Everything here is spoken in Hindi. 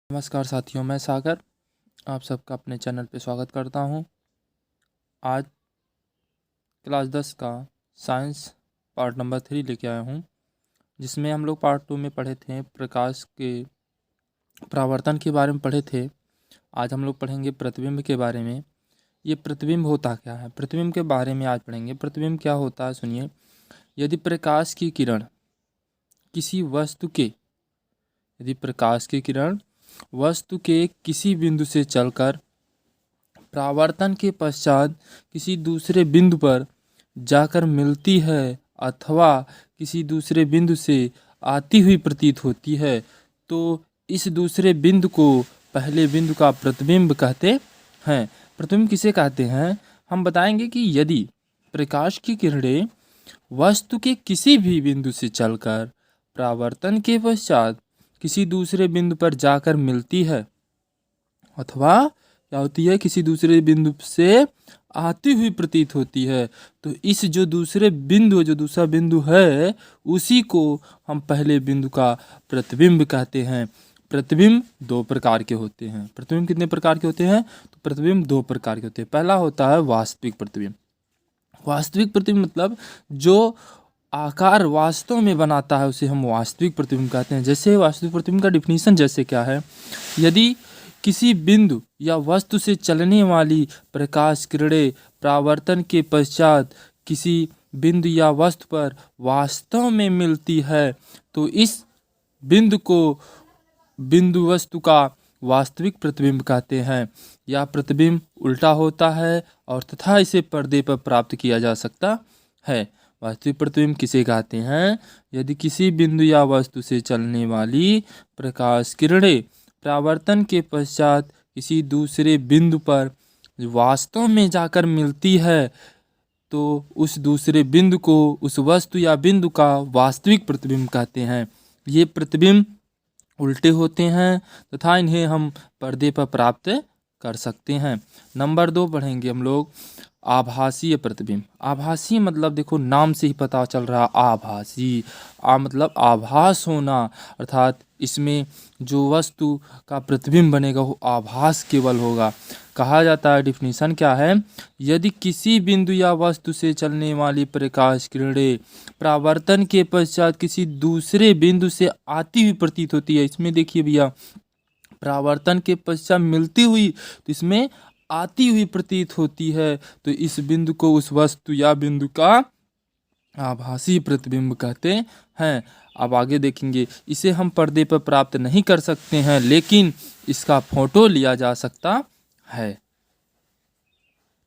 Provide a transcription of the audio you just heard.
नमस्कार साथियों, मैं सागर आप सबका अपने चैनल पे स्वागत करता हूँ। आज क्लास 10 का साइंस पार्ट नंबर 3 लेके आया हूँ, जिसमें हम लोग पार्ट 2 में पढ़े थे प्रकाश के परावर्तन के बारे में पढ़े थे। आज हम लोग पढ़ेंगे प्रतिबिंब के बारे में। ये प्रतिबिंब होता क्या है, प्रतिबिंब के बारे में आज पढ़ेंगे। प्रतिबिंब क्या होता है सुनिए। यदि प्रकाश की किरण किसी वस्तु के यदि प्रकाश की किरण वस्तु के किसी बिंदु से चलकर परावर्तन के पश्चात किसी दूसरे बिंदु पर जाकर मिलती है अथवा किसी दूसरे बिंदु से आती हुई प्रतीत होती है, तो इस दूसरे बिंदु को पहले बिंदु का प्रतिबिंब कहते हैं। प्रतिबिंब किसे कहते हैं हम बताएंगे कि यदि प्रकाश की किरणें वस्तु के किसी भी बिंदु से चलकर परावर्तन के पश्चात किसी दूसरे बिंदु पर जाकर मिलती है अथवा क्या होती है, किसी दूसरे बिंदु से आती हुई प्रतीत होती है, तो इस जो दूसरा बिंदु है उसी को हम पहले बिंदु का प्रतिबिंब कहते हैं। प्रतिबिंब दो प्रकार के होते हैं। प्रतिबिंब कितने प्रकार के होते हैं? तो प्रतिबिंब दो प्रकार के होते हैं। पहला होता है वास्तविक प्रतिबिंब। वास्तविक प्रतिबिंब मतलब जो आकार वास्तव में बनाता है उसे हम वास्तविक प्रतिबिंब कहते हैं। जैसे वास्तविक प्रतिबिंब का डिफिनीशन जैसे क्या है, यदि किसी बिंदु या वस्तु से चलने वाली प्रकाश किरणें परावर्तन के पश्चात किसी बिंदु या वस्तु पर वास्तव में मिलती है, तो इस बिंदु को बिंदु वस्तु का वास्तविक प्रतिबिंब कहते हैं। यह प्रतिबिंब उल्टा होता है और तथा इसे पर्दे पर प्राप्त किया जा सकता है। वास्तविक प्रतिबिंब किसे कहते हैं? यदि किसी बिंदु या वस्तु से चलने वाली प्रकाश किरणें परावर्तन के पश्चात किसी दूसरे बिंदु पर वास्तव में जाकर मिलती है, तो उस दूसरे बिंदु को उस वस्तु या बिंदु का वास्तविक प्रतिबिंब कहते हैं। ये प्रतिबिंब उल्टे होते हैं तथा इन्हें हम पर्दे पर प्राप्त कर सकते हैं। नंबर 2 पढ़ेंगे हम लोग आभासीय प्रतिबिंब। आभासी मतलब देखो नाम से ही पता चल रहा, आभासी मतलब आभास होना, अर्थात इसमें जो वस्तु का प्रतिबिंब बनेगा वो आभास केवल होगा। कहा जाता है, डिफिनीशन क्या है, यदि किसी बिंदु या वस्तु से चलने वाली प्रकाश किरणें परावर्तन के पश्चात किसी दूसरे बिंदु से आती हुई प्रतीत होती है। इसमें देखिए भैया, परावर्तन के पश्चात मिलती हुई, तो इसमें आती हुई प्रतीत होती है, तो इस बिंदु को उस वस्तु या बिंदु का आभासी प्रतिबिंब कहते हैं। अब आगे देखेंगे, इसे हम पर्दे पर प्राप्त नहीं कर सकते हैं, लेकिन इसका फोटो लिया जा सकता है।